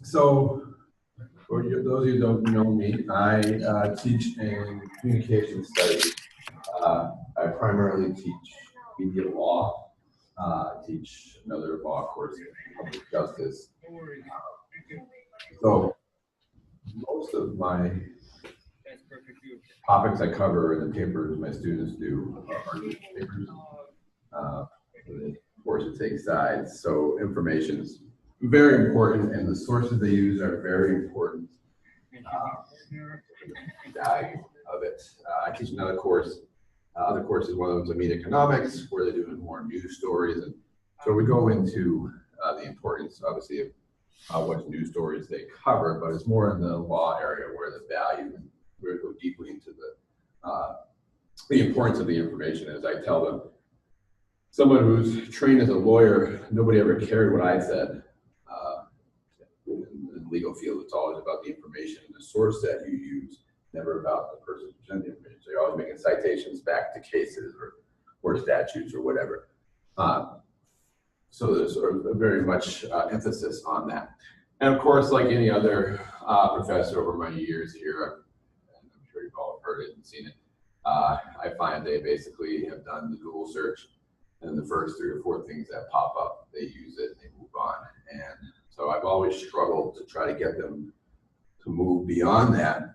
So, for those of you who don't know me, I teach in communication studies. I primarily teach media law, teach another law course, public justice. So, most of my topics I cover in the papers my students do are newspapers. Of course, it takes sides, so information is very important, and the sources they use are very important. Value of it. I teach another course. Other course is one of them's media economics, where they're doing more news stories, and so we go into the importance, obviously, of what news stories they cover, but it's more in the law area where the value, and we go deeply into the importance of the information. As I tell them, someone who's trained as a lawyer, nobody ever cared what I said. In the legal field, it's always about the information and the source that you use, never about the person who presented the information. So you're always making citations back to cases or statutes or whatever. So there's sort of a very much emphasis on that. And of course, like any other professor over my years here, and I'm sure you've all heard it and seen it, I find they basically have done the Google search, and the first 3 or 4 things that pop up, they use it and they move on. And so I've always struggled to try to get them to move beyond that.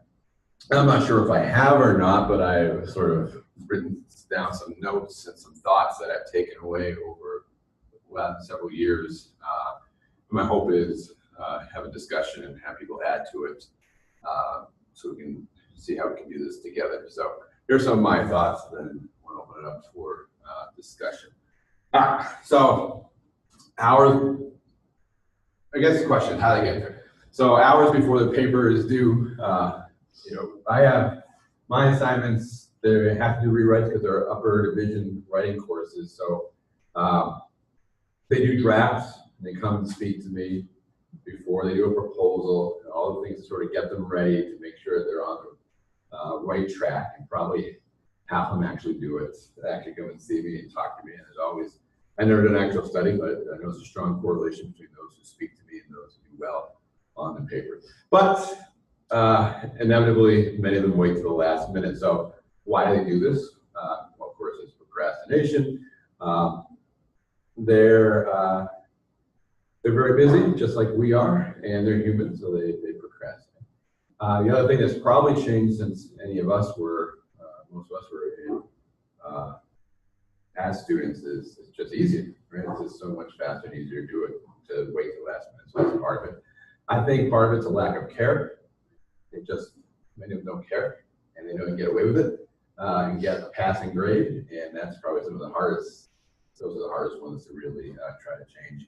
I'm not sure if I have or not, but I've sort of written down some notes and some thoughts that I've taken away over the last several years. My hope is have a discussion and have people add to it, so we can see how we can do this together. So here's some of my thoughts, and then we'll open it up for discussion. So hours, I guess the question, how do they get there? So hours before the paper is due, I have my assignments, they have to do rewrites because they're upper division writing courses. So they do drafts, and they come and speak to me before they do a proposal, and all the things to sort of get them ready to make sure they're on the right track, and probably half of them actually do it. They actually come and see me and talk to me, and there's always, I never did an actual study, but I know there's a strong correlation between those who speak to me and those who do well on the paper. But inevitably, many of them wait to the last minute. So why do they do this? Well, of course, it's procrastination. They're very busy, just like we are, and they're human, so they procrastinate. The other thing that's probably changed since any of us were, most of us were in, as students, is just easier, right? It's just so much faster and easier to do it, to wait till the last minute. So that's part of it. I think part of it's a lack of care. Many of them don't care, and they don't get away with it, and get a passing grade, and that's probably some of the hardest, those are the hardest ones to really try to change.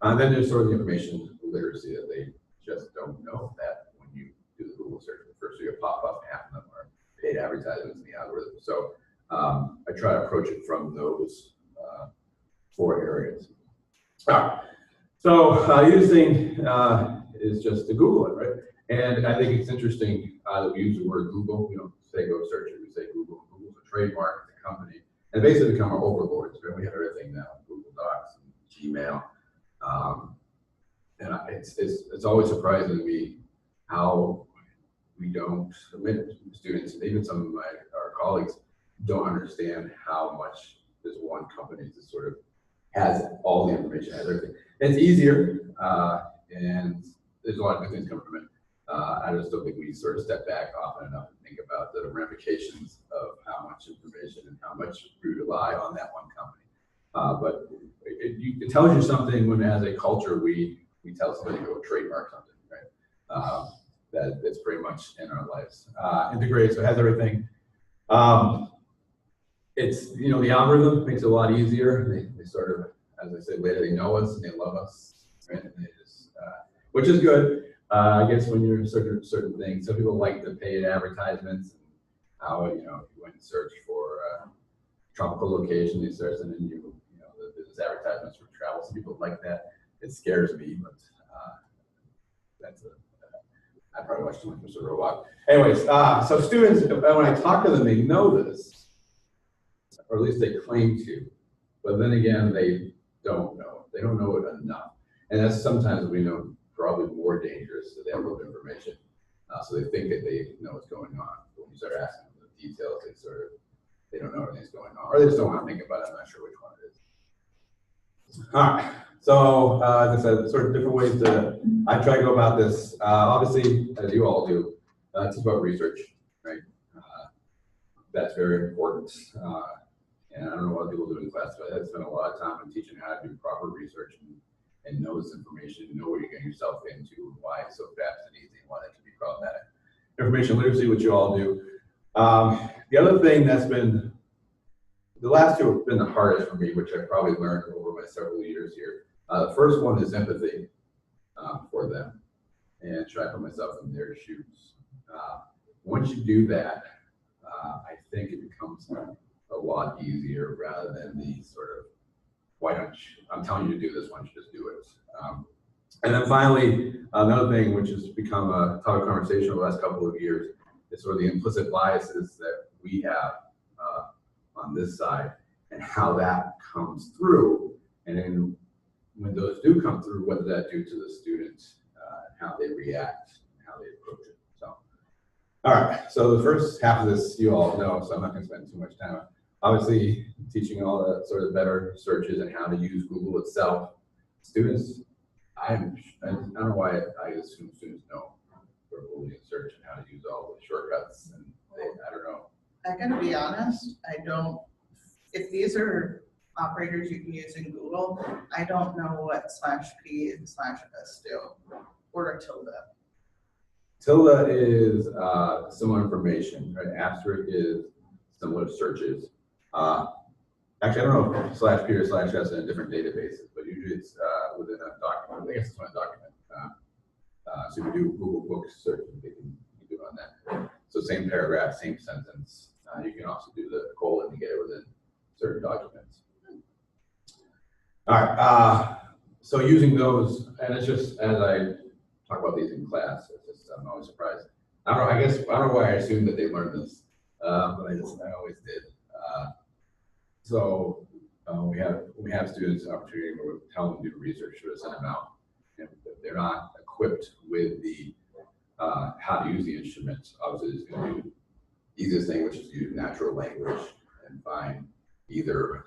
Then there's sort of the information literacy that they just don't know that when you do the Google search, the first you pop up, half of them are paid advertisements in the algorithm. So I try to approach it from those 4 areas. So using is just to Google it, right? And I think it's interesting that we use the word Google. We don't say go search it, we say Google. Google's a trademark, it's a company, and basically become our overlords. Right? We have everything now, Google Docs and Gmail. And it's always surprising to me how we don't, students, and even some of our colleagues, don't understand how much this one company just sort of has all the information, has everything. And it's easier, and there's a lot of good things coming from it. I just don't think we sort of step back often enough and think about the ramifications of how much information and how much we rely on that one company. But it tells you something when, as a culture, we tell somebody to go trademark something, right? That it's pretty much in our lives. Integrated, so it has everything. It's, the algorithm makes it a lot easier. They sort of, as I said later, they know us and they love us, right? And they just, which is good. I guess when you're certain things, some people like the paid advertisements, and how, you went and search for tropical location, they search, and then the business advertisements for travel. Some people like that. It scares me, but I probably watched too much Mr. Robot. Anyways, so students, when I talk to them, they know this, or at least they claim to, but then again, they don't know. They don't know it enough. And that's sometimes we know probably more dangerous if they have a little information. So they think that they know what's going on. But when you start asking them the details, they don't know everything's going on, or they just don't want to think about it. I'm not sure which one it is. All right. So, as I said, sort of different ways I try to go about this. Obviously, as you all do, it's about research, right? That's very important. And I don't know what people do in class, but I spend a lot of time in teaching how to do proper research and know this information, know what you're getting yourself into, and why it's so fast and easy, and why that can be problematic. Information literacy, which you all do. The other thing that's been, the last two have been the hardest for me, which I probably learned over my several years here. The first one is empathy for them, and try to put myself in their shoes. Once you do that, I think it becomes a lot easier rather than the sort of, why don't you, I'm telling you to do this, why don't you just do it? And then finally, another thing which has become a topic of conversation over the last couple of years is sort of the implicit biases that we have on this side and how that comes through. And then when those do come through, what does that do to the students and how they react and how they approach it? So, all right, so the first half of this you all know, so I'm not going to spend too much time on. Obviously, teaching all the sort of better searches and how to use Google itself. Students, I don't know why I assume students know for Boolean search and how to use all the shortcuts, and I don't know. I'm gonna be honest, I don't, if these are operators you can use in Google, I don't know what /p and /s do, or a tilde. Tilde is similar information, right? Asterisk is similar searches. Actually, I don't know if /p or /s in different databases, but usually it's within a document. I guess it's one document. So if you do Google Books search, you can do it on that. So same paragraph, same sentence. You can also do the colon to get it within certain documents. All right. So using those, and it's just as I talk about these in class, it's just, I'm always surprised. I don't know why I assumed that they learned this, but I always did. So we have students an opportunity where we tell them to do research, to send them out, and if they're not equipped with the how to use the instruments, obviously it's going to do the easiest thing, which is to use natural language and find either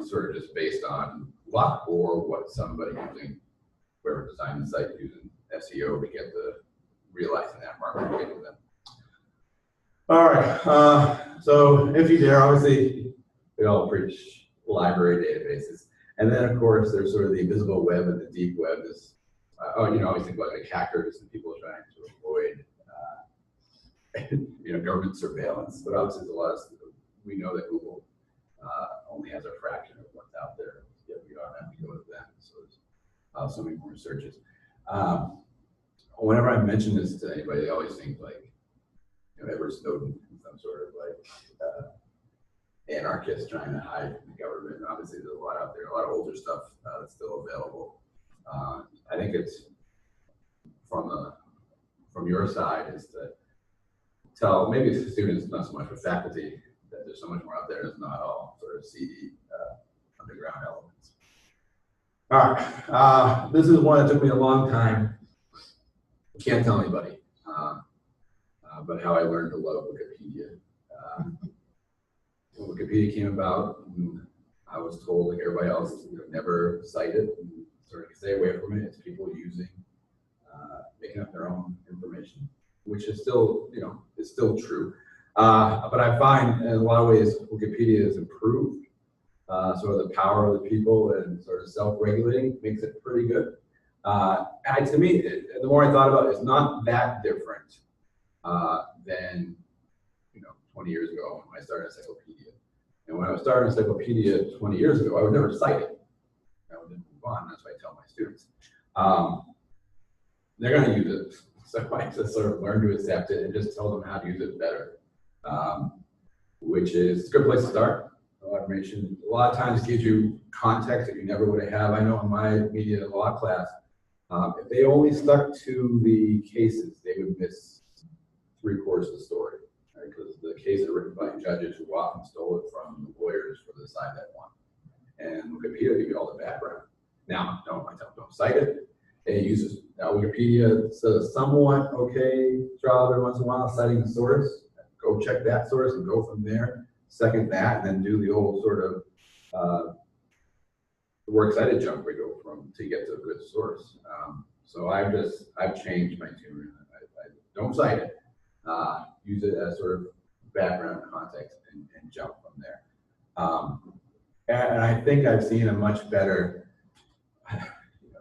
sort of just based on luck or what somebody using, whoever designed the site using SEO to get the realizing that market to get to them. All right, so if you dare, obviously we all preach library databases, and then of course there's sort of the invisible web and the deep web. Is you always think about like hackers and people trying to avoid government surveillance, but obviously there's a lot of, we know that Google only has a fraction of what's out there. Yet we don't have to go to them, so there's so many more searches. Whenever I mention this to anybody, they always think like Edward Snowden, some sort of like anarchist trying to hide from the government. Obviously, there's a lot out there, a lot of older stuff that's still available. I think it's from your side is to tell maybe students, not so much, but faculty, that there's so much more out there. It's not all sort of seedy underground elements. All right, this is one that took me a long time. Can't tell anybody, but how I learned to love Wikipedia. When Wikipedia came about, I was told, like everybody else, never cite it, and sort of stay away from it. It's people using, making up their own information, which is still, is still true. But I find in a lot of ways Wikipedia has improved. Sort of the power of the people and sort of self-regulating makes it pretty good. And to me, the more I thought about it, it's not that different than 20 years ago when I started Encyclopedia. And when I was starting Encyclopedia 20 years ago, I would never cite it. I would move on. That's what I tell my students. They're going to use it. So I just sort of learn to accept it and just tell them how to use it better, which is a good place to start. Automation a lot of times gives you context that you never would have. I know in my media law class, if they only stuck to the cases, they would miss 3/4 of the story, right? Because the cases are written by judges who often stole it from the lawyers for the side that won. And Wikipedia will give you all the background. Now, don't cite it. It uses Wikipedia. It's a somewhat okay job every once in a while, citing the source. Go check that source and go from there. Second that, and then do the old sort of works cited jump we go from to get to a good source. So I've changed my tune. I don't cite it. Use it as sort of background context and jump from there. And I think I've seen a much better. A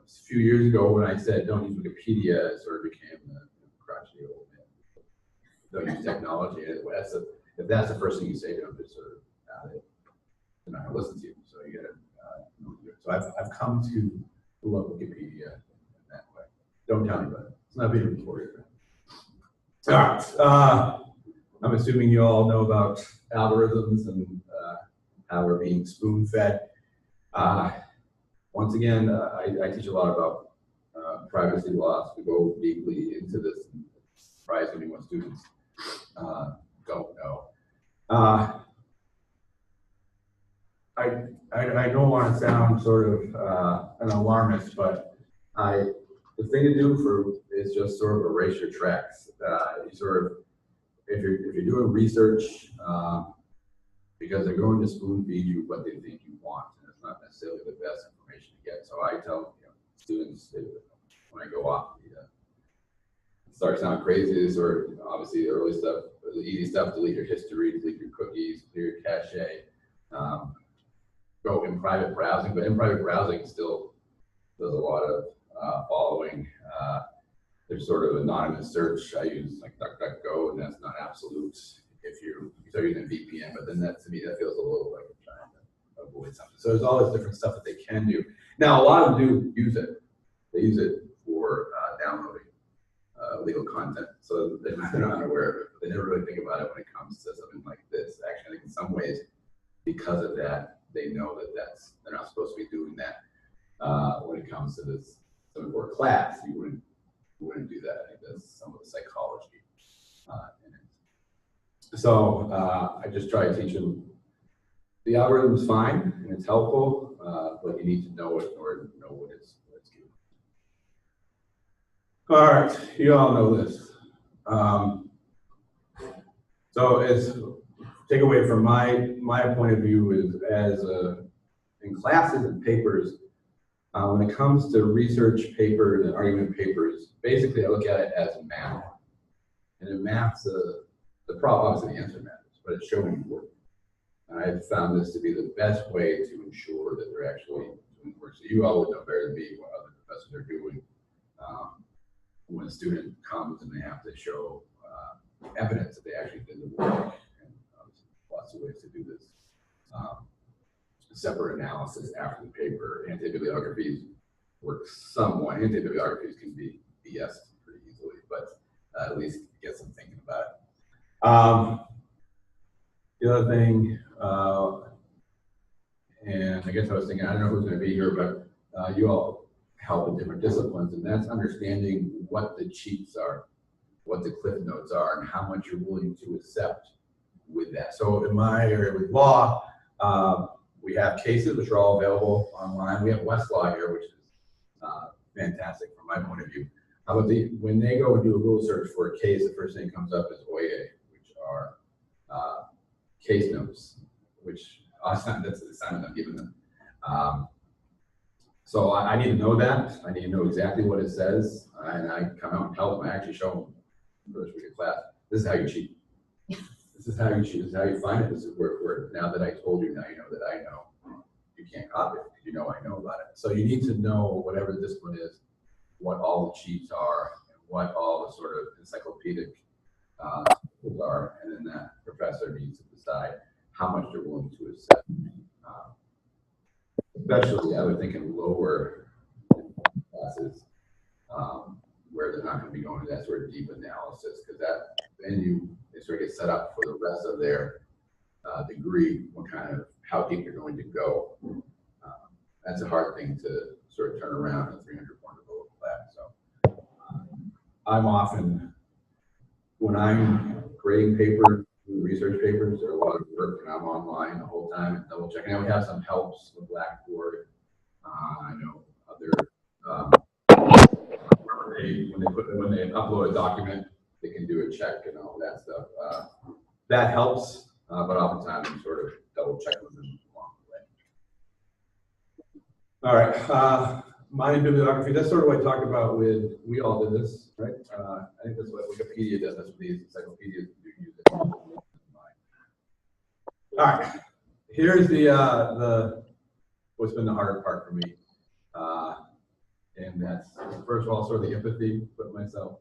few years ago, when I said don't use Wikipedia, it sort of became the crotchety old man. Don't use technology. If that's the first thing you say to them, just sort of they're not going to listen to you. So you got to. So I've come to love Wikipedia in that way. Don't tell anybody. It's not being recorded. All right. I'm assuming you all know about algorithms and how we're being spoon-fed. Once again, I teach a lot about privacy laws. We go deeply into this. And it's surprising me what students don't know. I don't want to sound sort of an alarmist, but the thing to do is just sort of erase your tracks. You sort of, if you're doing research, because they're going to spoon feed you what they think you want, and it's not necessarily the best information to get. So I tell students when I go off, it starts sounding crazy. Sort of obviously the early stuff, the easy stuff: delete your history, delete your cookies, clear your cache. Go in private browsing, but in private browsing still does a lot of following. There's sort of anonymous search. I use like DuckDuckGo, and that's not absolute if you start using VPN, but then that to me that feels a little like I'm trying to avoid something. So there's all this different stuff that they can do. Now a lot of them do use it. They use it for downloading legal content, so they're not aware of it. But they never really think about it when it comes to something like this. Actually, I think in some ways, because of that, they know that they're not supposed to be doing that. When it comes to this some for class, you wouldn't do that. I think that's some of the psychology in it. So I just try to teach them the algorithm is fine and it's helpful, but you need to know it in order to know what it's doing. All right, you all know this. So as takeaway from my point of view is as in classes and papers, when it comes to research papers and argument papers, basically I look at it as math. And in math, the problem, obviously the answer matters, but it's showing you work. And I've found this to be the best way to ensure that they're actually doing work. So you all would know better than me what other professors are doing when a student comes and they have to show evidence that they actually did the work. And lots of ways to do this. Separate analysis after the paper. Anti-bibliographies work somewhat. Anti-bibliographies can be BS pretty easily, but at least get some thinking about it. The other thing, and I guess I was thinking, I don't know who's going to be here, but you all help in different disciplines, and that's understanding what the cheats are, what the cliff notes are, and how much you're willing to accept with that. So in my area with law, we have cases which are all available online. We have Westlaw here, which is fantastic from my point of view. But when they go and do a Google search for a case, the first thing that comes up is OIA, which are case notes, which that's the assignment I'm giving them. So I need to know that. I need to know exactly what it says, and I come out and help them. I actually show them first week of class. This is how you cheat. This is how you cheat. This is how you find it. This is where now that I told you, now you know that I know. You can't copy it because you know I know about it. So you need to know whatever the discipline is, what all the cheats are, and what all the sort of encyclopedic tools are, and then that professor needs to decide how much they're willing to accept. Especially, I would think in lower classes where they're not going to be going to that sort of deep analysis, because then they sort of get set up for the rest of their degree, how deep you're going to go. That's a hard thing to sort of turn around in a 300-point class. So I'm often, when I'm grading papers, research papers, there are a lot of work, and I'm online the whole time and double checking. I would have some helps with Blackboard. I know other when they upload a document, they can do a check and all that stuff. That helps, but oftentimes you sort of double check with them along the way. All right, mining bibliography, that's sort of what I talked about with, we all did this, right? I think that's what Wikipedia does, that's what these encyclopedias do use it. All right, here's the what's been the hard part for me. And that's, first of all, sort of the empathy, put myself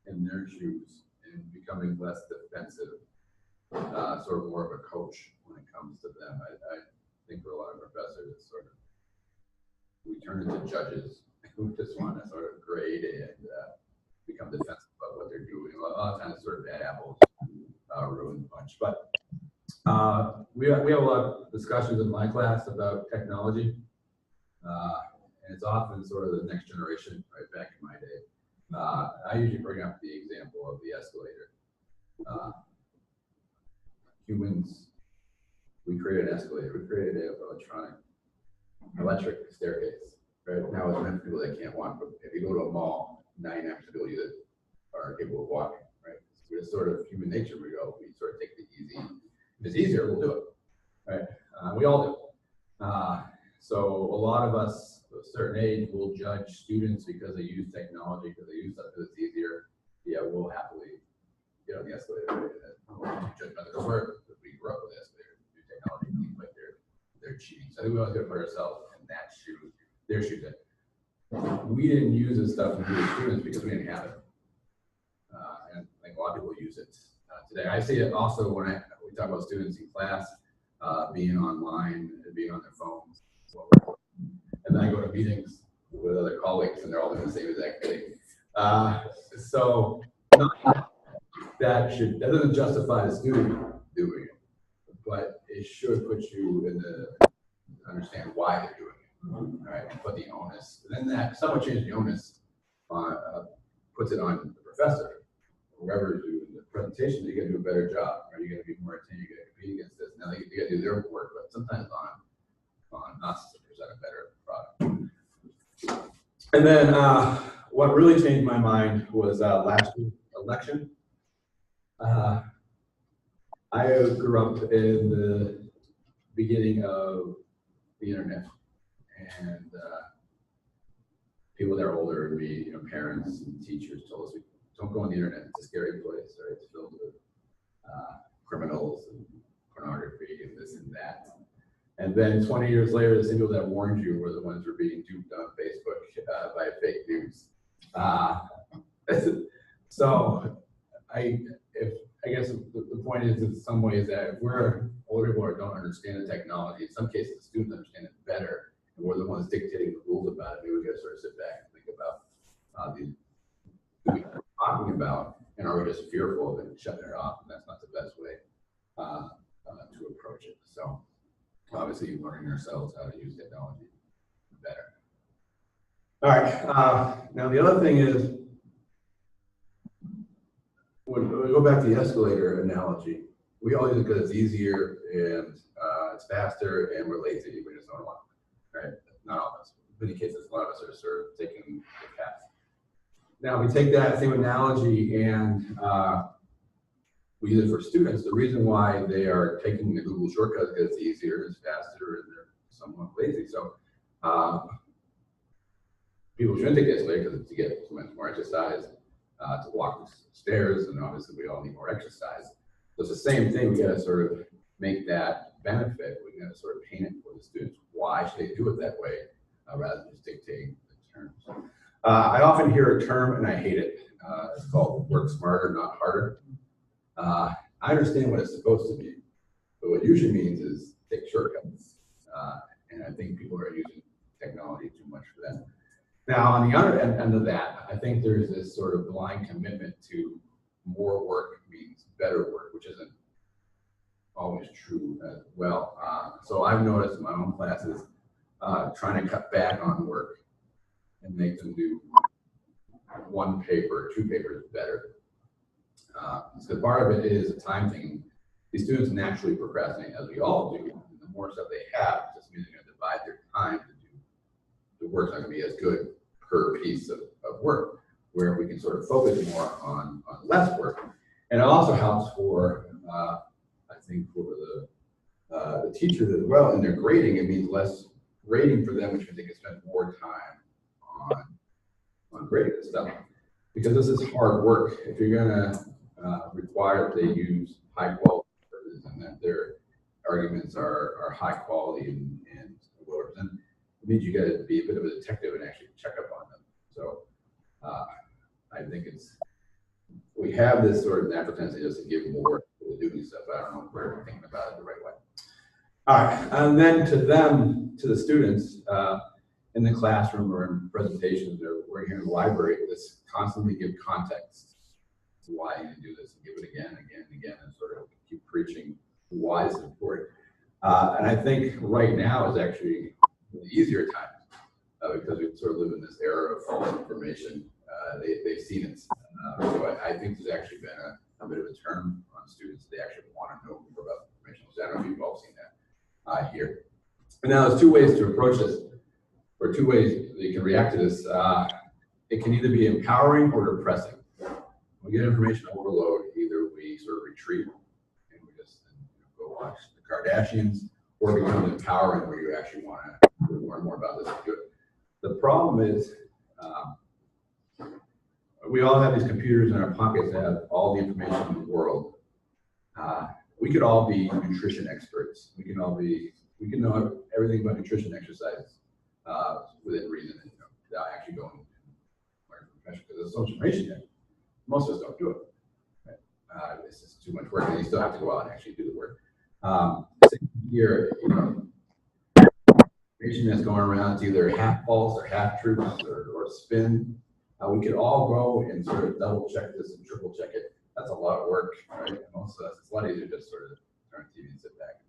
in their shoes and becoming less defensive, sort of more of a coach when it comes to them. I think for a lot of professors, it's sort of, we turn into judges who just want to sort of grade and become defensive about what they're doing. A lot of times, sort of bad apples ruin the bunch. But we have a lot of discussions in my class about technology. And it's often sort of the next generation, right? Back in my day, I usually bring up the example of the escalator. Humans, we created an escalator. We created an electric staircase. Right now, it's meant for people that can't walk. But if you go to a mall, 99% of people use it are capable of walking. Right? So it's sort of human nature. We sort of take the easy. If it's easier, we'll do it. Right? We all do. So a lot of us, at a certain age, will judge students because they use technology, because they use stuff because it's easier. Yeah, we'll happily get on the escalator. Judge others where we grew up with the escalator, new technology, seems like they're cheating. So I think we always got to put ourselves in that shoe, their shoes. We didn't use this stuff when we were students because we didn't have it. And I think a lot of people use it today. I see it also when we talk about students in class being online, being on their phones. And then I go to meetings with other colleagues and they're all doing the same exact thing. So that doesn't justify the student doing it, but it should put you in understand why they're doing it, right? And put the onus, and then that someone changes the onus puts it on the professor. Whoever is doing the presentation, you got to do a better job, right? You got to be more attentive, you got to compete against this. Now you got to do their work, but sometimes on us to present a better product. And then what really changed my mind was last week's election. I grew up in the beginning of the internet, and people that are older than me, parents and teachers told us, don't go on the internet, it's a scary place, right? It's filled with criminals and pornography and this and that. And then 20 years later, the same people that warned you were the ones who were being duped on Facebook by fake news. So I guess the point is, in some ways, that if we're older people who don't understand the technology, in some cases, the students understand it better, and we're the ones dictating the rules about it. Maybe we got to sort of sit back and think about who we're talking about, and are we just fearful of it and shutting it off? And that's not the best way to approach it. So obviously, learning ourselves how to use technology better. All right. Now the other thing is, when we go back to the escalator analogy, we all use it because it's easier and it's faster, and we're lazy. We just don't want it, right? Not all of us. In many cases, a lot of us are sort of taking the path. Now we take that same analogy and we use it for students. The reason why they are taking the Google shortcut is because it's easier, it's faster, and they're somewhat lazy. So people shouldn't take the escalator because to get so much more exercise, to walk the stairs, and obviously we all need more exercise. So it's the same thing. We got to sort of make that benefit. We got to sort of paint it for the students. Why should they do it that way, rather than just dictating the terms? I often hear a term and I hate it. It's called work smarter, not harder. I understand what it's supposed to mean, but what it usually means is take shortcuts. And I think people are using technology too much for that. Now, on the other end of that, I think there's this sort of blind commitment to more work means better work, which isn't always true as well. So I've noticed in my own classes, trying to cut back on work and make them do one paper, 2 papers better. So part of it is a time thing. These students naturally procrastinate, as we all do. And the more stuff they have, it just means they're going to divide their time to do. The work's not going to be as good per piece of work. where we can sort of focus more on less work. And it also helps for, I think, for the teachers as well in their grading. It means less grading for them, which means they can spend more time on grading this stuff. Because this is hard work. If you're gonna require that they use high quality services and that their arguments are high quality and well represented, it means you gotta be a bit of a detective and actually check up on them. So I think we have this sort of natural tendency just to give more to doing stuff. I don't know if we're thinking about it the right way. All right, and then to the students in the classroom or in presentations or we're here in the library, let's constantly give context to why you do this and give it again, again, and again, and sort of keep preaching why it's important. And I think right now is actually the easier time because we sort of live in this era of false information. They've seen it. So I think there's actually been a bit of a turn on students. They actually want to know more about information. So I don't know if you've all seen that here. And now there's two ways to approach this, or two ways that you can react to this. It can either be empowering or depressing. When we get information overload, either we sort of retreat and we just go watch the Kardashians, or it becomes empowering where you actually want to learn more about this and do it. The problem is we all have these computers in our pockets that have all the information in the world. We could all be nutrition experts. We can know everything about nutrition, exercise within reason, without actually going to learn profession. Because there's so much information there. Most of us don't do it. Right? It's just too much work, and you still have to go out and actually do the work. Here, information that's going around, it's either half false or half truth or spin. We could all go and sort of double check this and triple check it. That's a lot of work, right? And also, it's a lot easier to just sort of turn TV and sit back and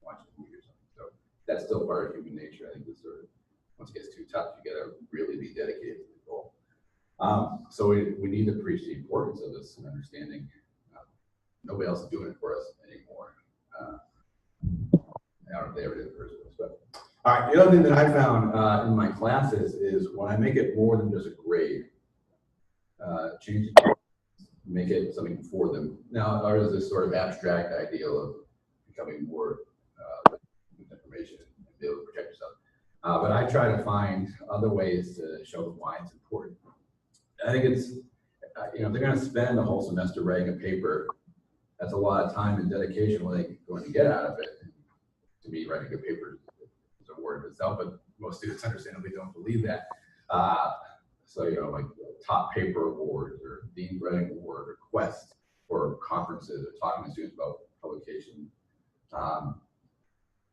watch a movie or something. So that's still part of human nature. I think this sort of, once it gets too tough, you got to really be dedicated to the goal. So we need to preach the importance of this and understanding. Nobody else is doing it for us anymore. I don't know if they ever did it first, but all right. The other thing that I found in my classes is when I make it more than just a grade, change it, make it something for them. Now, there's this sort of abstract ideal of becoming more with information and be able to protect yourself. But I try to find other ways to show them why it's important. I think it's, if they're going to spend a whole semester writing a paper, that's a lot of time and dedication. What they're going to get out of it. To me, writing a paper is a word of itself, but most students understandably don't believe that. So, like top paper awards or Dean Writing Award or Quest or conferences or talking to students about publication.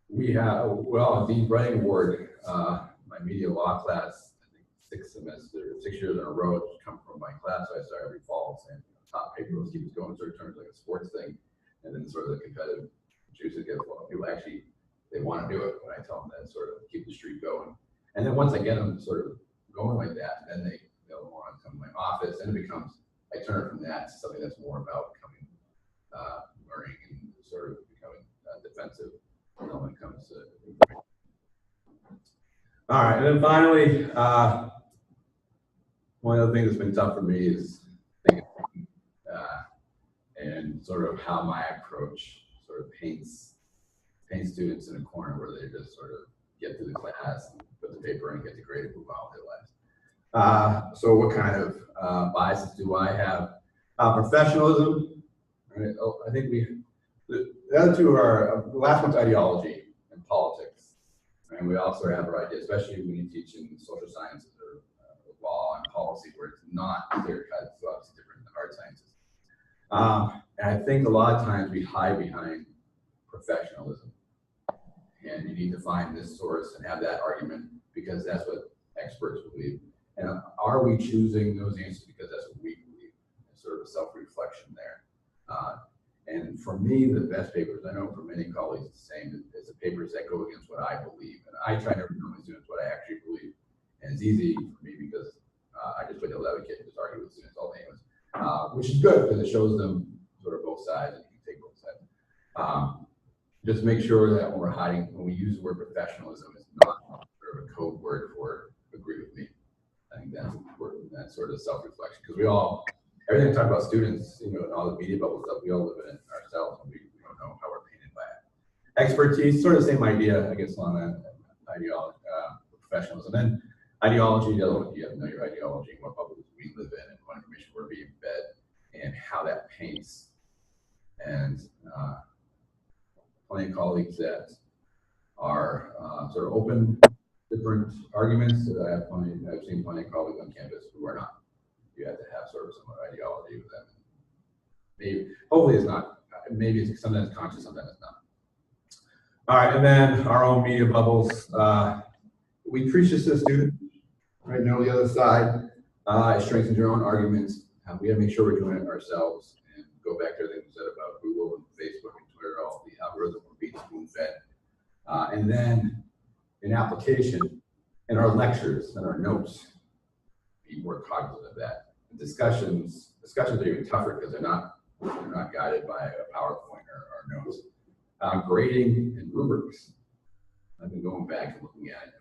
We have, a Dean Writing Award, my media law class, I think 6 years in a row, it's come from my class. So I start every fall saying top paper, let's keep it going, sort of turns like a sports thing. And then sort of the competitive juices get flowing. People actually, they want to do it when I tell them that, sort of keep the streak going. And then once I get them sort of going like that, then they'll want to come to my office, and it becomes, I turn it from that to something that's more about becoming learning and sort of becoming defensive when it comes to. All right, and then finally, one of the things that's been tough for me is thinking, and sort of how my approach sort of paints students in a corner where they just sort of get through the class, and put the paper in, get the grade, and move on with their lives. So what kind of biases do I have? Professionalism. Right? I think the other two are, the last one's ideology and politics. And we also have our idea, especially when you teach in social sciences or law and policy, where it's not clear cut, it's obviously different than the hard sciences. And I think a lot of times we hide behind professionalism. And you need to find this source and have that argument because that's what experts believe. And are we choosing those answers because that's what we believe? It's sort of a self-reflection there. And for me, the best papers, I know for many colleagues, it's the same, is the papers that go against what I believe. And I try to tell my students what I actually believe. And it's easy for me because I just play the advocate and just argue with students all day, which is good because it shows them sort of both sides and you can take both sides. Just make sure that when we use the word professionalism, it's not sort of a code word for agree with me. I think that's important. that sort of self-reflection, because everything we talk about students, you know, and all the media bubble stuff, we all live in it ourselves, and we don't know how we're painted by it. Expertise, sort of the same idea, I guess, on that ideology, professionals, and then ideology, the other one, you have to know your ideology, what bubbles we live in, and what information we're being fed, and how that paints. And plenty of colleagues that are sort of open different arguments. I've seen plenty of colleagues on campus who are not. You have to have sort of some ideology with them. Maybe, hopefully it's not, maybe it's sometimes conscious, sometimes it's not. All right, and then our own media bubbles. We preach this to the student, right? Know the other side. It strengthens your own arguments. We have to make sure we're doing it ourselves, and go back to everything we said about Google and Facebook and Twitter, all the algorithms we're being spoon-fed. And then in application, in our lectures and our notes, be more cognizant of that. Discussions are even tougher because they're not guided by a PowerPoint or notes. Grading and rubrics. I've been going back and looking at it.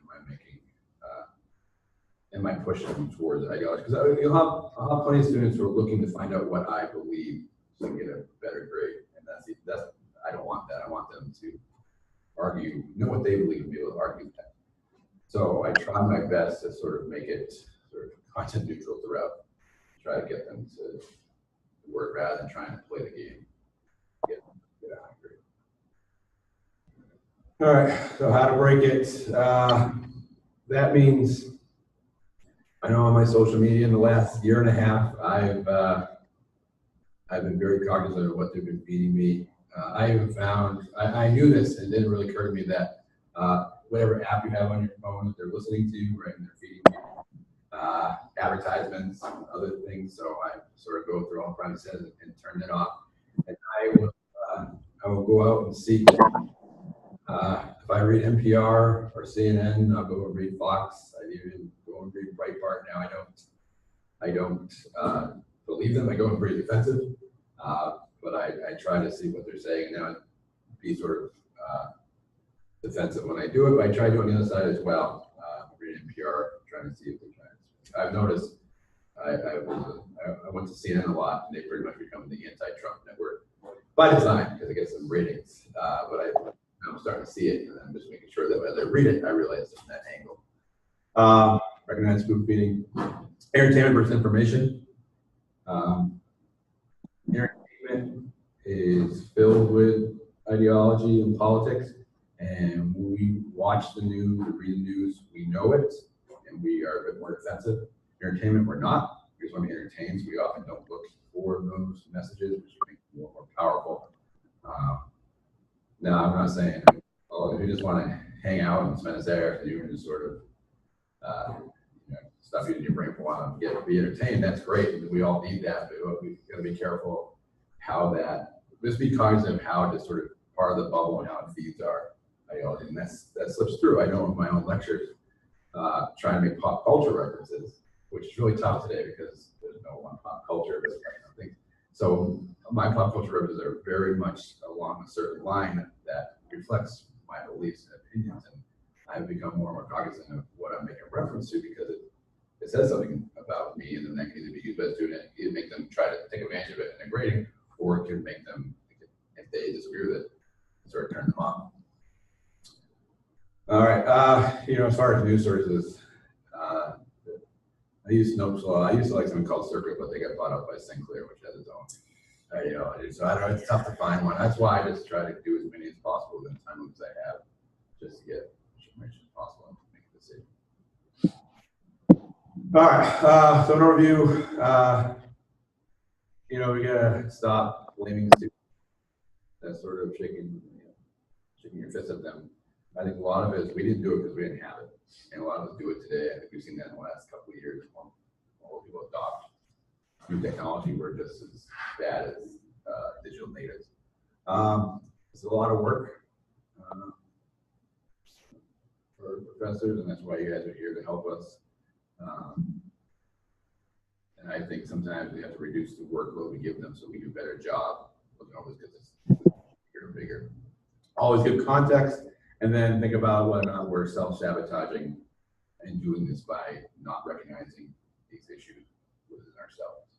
Am I pushing towards ideology? Because I'll have plenty of students who are looking to find out what I believe so they get a better grade, and that's I don't want that. I want them to argue, know what they believe, and be able to argue that. So I try my best to sort of make it sort of content neutral throughout. Try to get them to work rather than trying to play the game. Get a high grade. All right, so how to break it. That means, I know on my social media in the last year and a half, I've been very cognizant of what they've been feeding me. I even found, I knew this, and it didn't really occur to me that whatever app you have on your phone that they're listening to, right, and they're feeding you advertisements and other things. So I sort of go through all the privacy and turn it off. And I will go out and seek. If I read NPR or CNN, I'll go and read Fox. I even go and read Breitbart. Now I don't believe them. I go and pretty defensive, but I try to see what they're saying now and be sort of defensive when I do it. But I try to do it on the other side as well. Read NPR, trying to see if they're trying. I've noticed. I went to CNN a lot, and they pretty much become the anti-Trump network by design because it gets some ratings. But I'm starting to see it, and I'm just making sure that as I read it, I realize it's that angle. Recognize spoon feeding, entertainment versus information. Entertainment is filled with ideology and politics, and when we watch the news, we read the news, we know it, and we are a bit more defensive. Entertainment, we're not. We just want to be entertained, so we often don't look for those messages, which make it more powerful. No, I'm not saying, oh, if you just want to hang out and spend a Saturday afternoon and just sort of stuff you in your brain for a while and be entertained, that's great. We all need that, but we've got to be careful how just be cognizant of how to sort of part of the bubble and how it feeds our ideology. And that slips through. I know in my own lectures, trying to make pop culture references, which is really tough today because there's no one pop culture. So my pop culture references are very much along a certain line that reflects my beliefs and opinions, and I've become more and more cognizant of what I'm making reference to because it says something about me, and then that can either be used by a student, either make them try to take advantage of it in their grading, or it can make them, if they disagree with it, sort of turn them off. All right, as far as news sources, I use Snopes a lot. I used to like something called Circuit, but they got bought up by Sinclair, which has its own ideology. So I don't know, it's tough to find one. That's why I just try to do as many as possible within the time limits I have, just to get as much information as possible and make a decision. All right, so an overview. We gotta stop blaming students. That's sort of shaking your fist at them. I think a lot of it is we didn't do it because we didn't have it. And a lot of us do it today. I think we've seen that in the last couple of years. More people adopt new technology. We're just as bad as digital natives. It's a lot of work for professors, and that's why you guys are here to help us. And I think sometimes we have to reduce the workload we give them so we do a better job looking over this because it's bigger and bigger. Always give context. And then think about whether or not we're self-sabotaging and doing this by not recognizing these issues So